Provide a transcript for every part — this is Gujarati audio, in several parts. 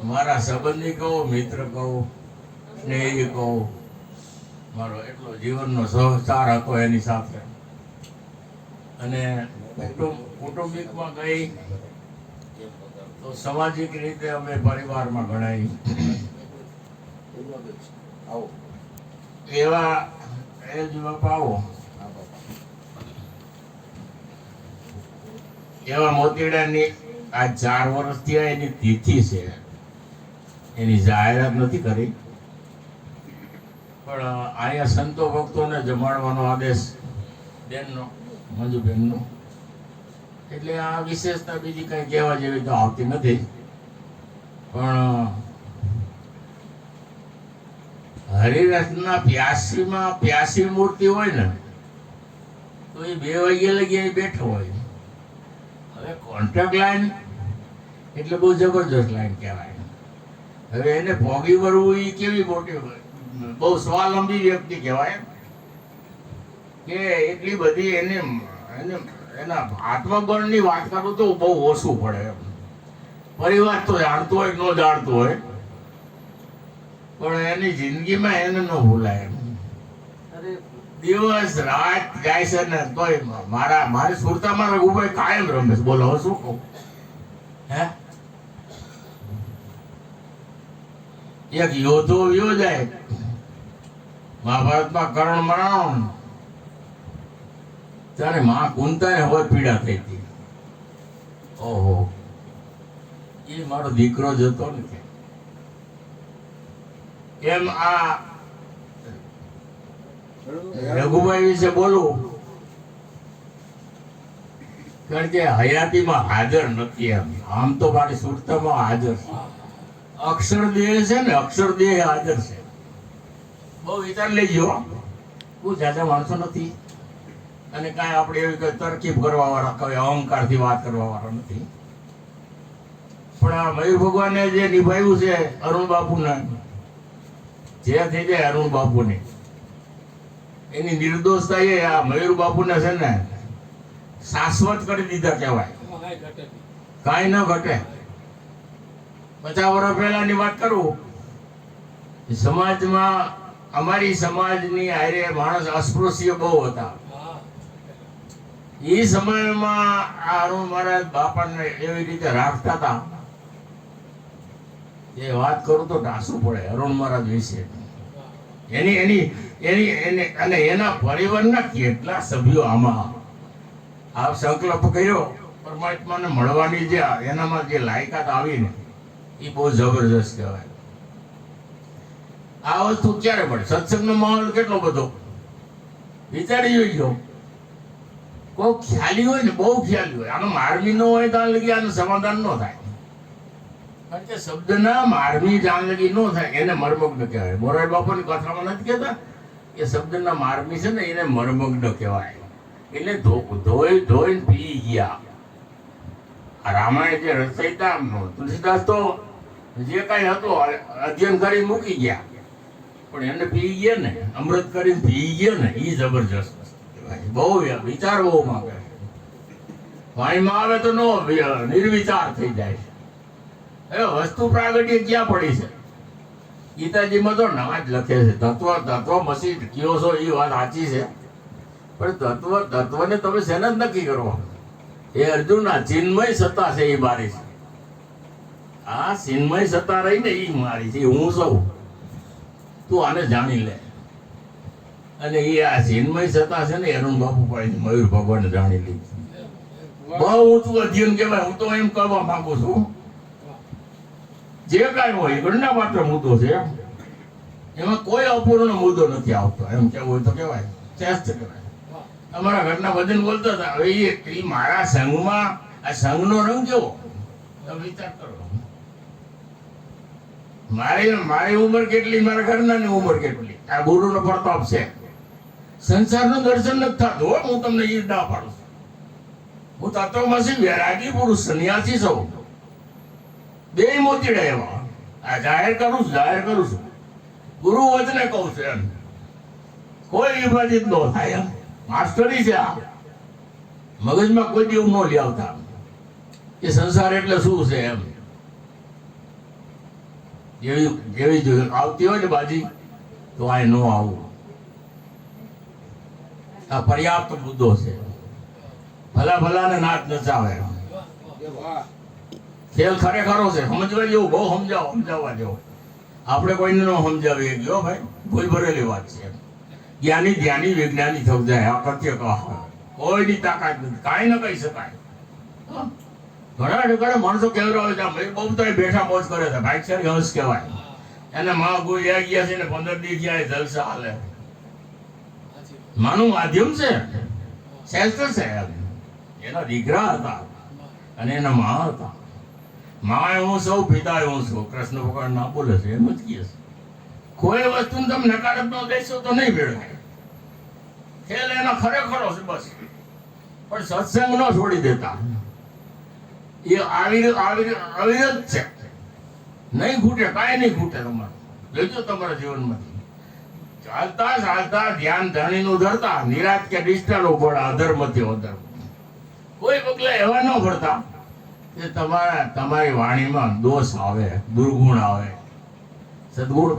મારા સંબંધી કહું, મિત્ર કહું, સ્નેહી કહું, મારો એટલો જીવનનો સહચાર હતો એની સાથે. અને કુટુંબિકમાં ગઈ તો સામાજિક રીતે અમે પરિવારમાં ગણાય એવા એ જ બાપા આવો એવા મોતીડાની આ 4 વર્ષ થયા એની તિથિ છે. એની જાહેરાત નથી કરી, પણ અહીંયા સંતો ભક્તોને જમાડવાનો આદેશ બેનનો, મંજુબેનનો. એટલે આ વિશેષતા બીજી કઈ કહેવા જેવી તો આવતી નથી. પણ હરિરથના 85 મૂર્તિ હોય ને તો એ 2 વાગ્યા લગી બેઠો હોય. હવે કોન્ટ્રાક્ટ લાઈન એટલે બહુ જબરજસ્ત લાઈન કહેવાય. હવે એને ભોગી વળવું એ કેવી મોટી બહુ સ્વાવલંબી વ્યક્તિ કહેવાય કે એટલી બધી એને એના આત્મબળની વાત કરું તો બહુ ઓછું પડે. પરિવાર તો જાણતો હોય ન જાણતો હોય, પણ એની જિંદગીમાં એને ન ભૂલાય. દિવસ રાત જાય છે ને તોય મારી સુરતામાં રઘુભાઈ કાયમ રમે છે. બોલો શું કહું? હે એક યોધો વયો જાય મહાભારતમાં, કર્ણ મરણ ત્યારે માં કુંતાને હોય પીડા થઈ હતી. ઓહો, એ મારો દીકરો જ હતો ને. એમ આ રઘુભાઈ વિશે બોલું કારણ કે હયાતીમાં હાજર નથી. આમ તો મારી સુરતામાં હાજર છે. અક્ષરદેહ છે ને, અક્ષરદેહ હાજર છે. બહુ વિચાર લેજો, બહુ જાજા માણસો નથી. અને કાંઈ આપણે એવી કઈ તરકીબ કરવા વાળા, કઈ અહંકારથી વાત કરવા વાળા નથી. પણ આ મયુર ભગવાને જે નિભાવ્યું છે અરુણ બાપુને, જે થઈ જાય અરુણ બાપુને, એની નિર્દોષતા એ આ મયુર બાપુને છે ને શાશ્વત કરી દીધા કહેવાય. કાંઈ ન ઘટે. 50 વર્ષ પહેલાની વાત કરું, સમાજમાં અમારી સમાજની હારે માણસ અસ્પૃશ્ય બહુ હતા. એ સમયમાં આ અરુણ મહારાજ બાપાને એવી રીતે રાખતા હતા, એ વાત કરું તો ઢાસું પડે અરુણ મહારાજ વિશે. અને એના પરિવારના કેટલા સભ્યો આમાં આ સંકલ્પ કર્યો પરમાત્માને મળવાની, જે એનામાં જે લાયકાત આવી ને એ બહુ જબરજસ્ત કહેવાય. આ વસ્તુ ક્યારે મળે? સત્સંગનો માહોલ કેટલો બધો વિચારી જોઈજો. કોઈ ખ્યાલી હોય ને, બહુ ખ્યાલી હોય, આનો મારમી ન હોય તો લગી આનું સમાધાન ન થાય. કારણ કે શબ્દના મારમી જાણ લગી ન થાય એને મર્મગ્ન કહેવાય. મોરારી બાપાની કથામાં નથી કહેતા કે શબ્દના મારમી છે ને એને મર્મગ્ન કહેવાય. એટલે ધોઈને પી ગયા. આ રામાયણ જે રચયિતા તુલસીદાસ તો જે કઈ હતું અધ્યયન કરી મૂકી ગયા, પણ એને પી ગયા ને, અમૃત કરીને પી ગયા ને, એ જબરજસ્ત કહેવાય. બહુ વિચાર બહુ માંગે. વાણીમાં આવે તો નો નિર્વિચાર થઈ જાય છે. હવે વસ્તુ પ્રાગટ્ય ક્યાં પડી છે? ગીતાજીમાં તો ના જ લખે છે તત્વમસી કયો છો, એ વાત સાચી છે. પણ તત્વને તમે શેને જ નક્કી કરો? એ અર્જુન આ ચિન્મય સત્તા છે એ મારી છે. આ ચિન્મય સત્તા રહી ને એ મારી છે, હું સૌ. તું આને જાણી લે. અને એ આ ચિન્મય સત્તા છે ને અરુણ બાપુ પાસે મયુર ભગવાને જાણી લીધી. બહુ ઊંચું અધ્યયન કહેવાય. હું તો એમ કરવા માંગુ છું, જે કાંઈ હોય ગણના માત્ર મુદ્દો છે, એમાં કોઈ અપૂર્ણ મુદ્દો નથી આવતો. એમ કેવું હોય તો કહેવાય, શ્રેષ્ઠ કહેવાય. અમારા ઘરના ભજન બોલતા હતા. હવે એ મારા સંઘમાં આ સંઘનો રંગ કેવો તમે વિચાર કરો. મારી ઉંમર કેટલી, મારા ઘરના ઉંમર કેટલી, આ ગુરુનો પ્રતાપ છે. સંસારનું દર્શન નથી થતું હો, હું તમને એ ના પાડું છું. હું તત્વમસી વૈરાગી પુરુષ સંન્યાસી છું. બે મોતીડા એવા આ જાહેર કરું છું. ગુરુ વચને કહું છું. એમ કોઈ વિભાજિત ન થાય. એમ માસ્ટરી છે આ. મગજમાં કોઈ દેવું ન લઈ આવતા કે સંસાર એટલે શું છે. એમ જેવી જેવી જો આવતી હોય ને બાજી તો આ ન આવવું. આ પર્યાપ્ત મુદ્દો છે. ભલા ભલાને નાચ નચાવે. ખેલ ખરેખરો છે, સમજવા જેવું, બહુ સમજાવવા જેવું. આપણે કોઈને ન સમજાવીએ ગયો ભાઈ, ભૂલ ભરેલી વાત છે. જ્ઞાની ધ્યાની વિજ્ઞાની થવું જાય, આ કથ્ય કહો. કોઈની તાકાત નથી, કાંઈ ન કહી શકાય. ઘણા ઘણા માણસો કેવરાવે છે, બહુ તો બેઠા મોજ કરે છે, ભાઈચારી હંસ કહેવાય. એને માં કોઈ ગયા છે ને 15 દી ગયા જલસા હાલે. માનું માધ્યમ છે, શ્રેષ્ઠ છે. એના દીકરા હતા અને એના માં હતા. માં હું સૌ, પિતા હું છું. કૃષ્ણ ભગવાન ના બોલે છે, એમ જ કહે છે. કોઈ વસ્તુ તમે નકારાત્મક દેશો તો નહીં ભેળવે. ખેલ એના ખરેખરો છે બસ. પણ સત્સંગ ન છોડી દેતા. એ અવિરત છે. નહીં ખૂટે, કાંઈ નહીં ખૂટે. તમારે લેજો તમારા જીવનમાંથી. ચાલતા ચાલતા ધ્યાન ધણીનું ધરતા, નિરાશ કે ડિસ્ટલ ઉભા અધર્મથી અધર્મ. કોઈ પગલા એવા ન ભરતા કે તમારી વાણીમાં દોષ આવે, દુર્ગુણ આવે. સદગુરુ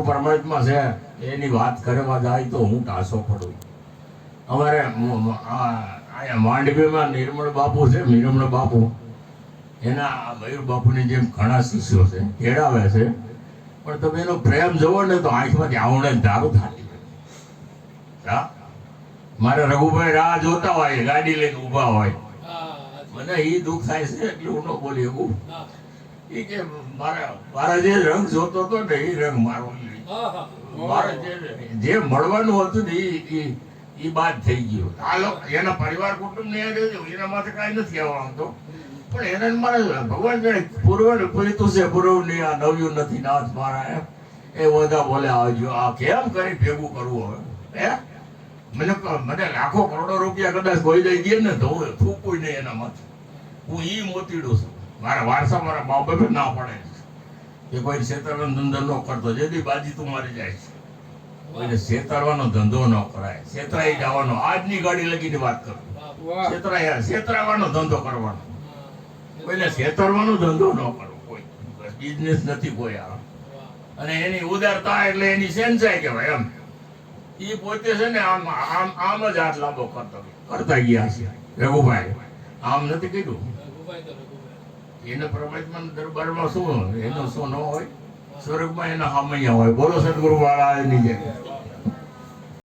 પરમાત્મા છે, એની વાત કરવા જાય તો હું ટાસો પડું. અમારે અહીંયા માંડવીમાં નિર્મળ બાપુ છે, નિર્મળ બાપુ. એના મયુર બાપુની જેમ ઘણા શિષ્યો છે, કેળાવે છે. પણ તમે એનો પ્રેમ જોવો ને તો આંખમાંથી આવડે ધારું થાય. મારે રઘુભાઈ રાહ જોતા હોય, ગાડી લઈને ઊભા હોય. મને એ દુઃખ થાય છે એટલે હું ન બોલી શકું. એ કે મારા જે રંગ જોતો હતો ને એ રંગ મારો, મારે જે મળવાનું હતું ને એ બાદ થઈ ગયું. આ લોકો એના પરિવાર કુટુંબ ને એના માથે કાંઈ નથી આવતો. પણ એને મારે ભગવાન જાણે પૂર્વ પીતું છે, પૂર્વ ની આ નવ્યું નથી નાથ મારા. એ બધા બોલે આવજો, આ કેમ કરી ભેગું કરવું હવે? મને લાખો કરોડો રૂપિયા કદાચ કોઈ દઈ દે ને તો હું થૂકું નહીં એના માથે. હું ઈ મોતીડું છું. મારા વારસા મારા મા બાપે ના પડે કે કોઈ છેતરવાનો ધંધો ન કરતો. જેથી બાજી તું મારી જાય છે. કોઈને છેતરવાનો ધંધો ન કરાય. છેતરાઈ જવાનો, આજની ગાડી લગીને વાત કરું. છેતરાવાનો ધંધો કરવાનો. કોઈને છેતરવાનો ધંધો ન કરવો. કોઈ બિઝનેસ નથી કોઈ આ. અને એની ઉદારતા એટલે એની સેન્સાઈ કહેવાય. એમ એ પોતે છે ને આમ જ હાથ લાંબો કરતા ગયા છે. રઘુભાઈ આમ નથી કીધું. એને પરમાત્મા દરબારમાં શું એનો શું ન હોય, સ્વર્ગમાં એના હામૈયા હોય. બોલો સદગુરુ વાળા એની જગ્યા.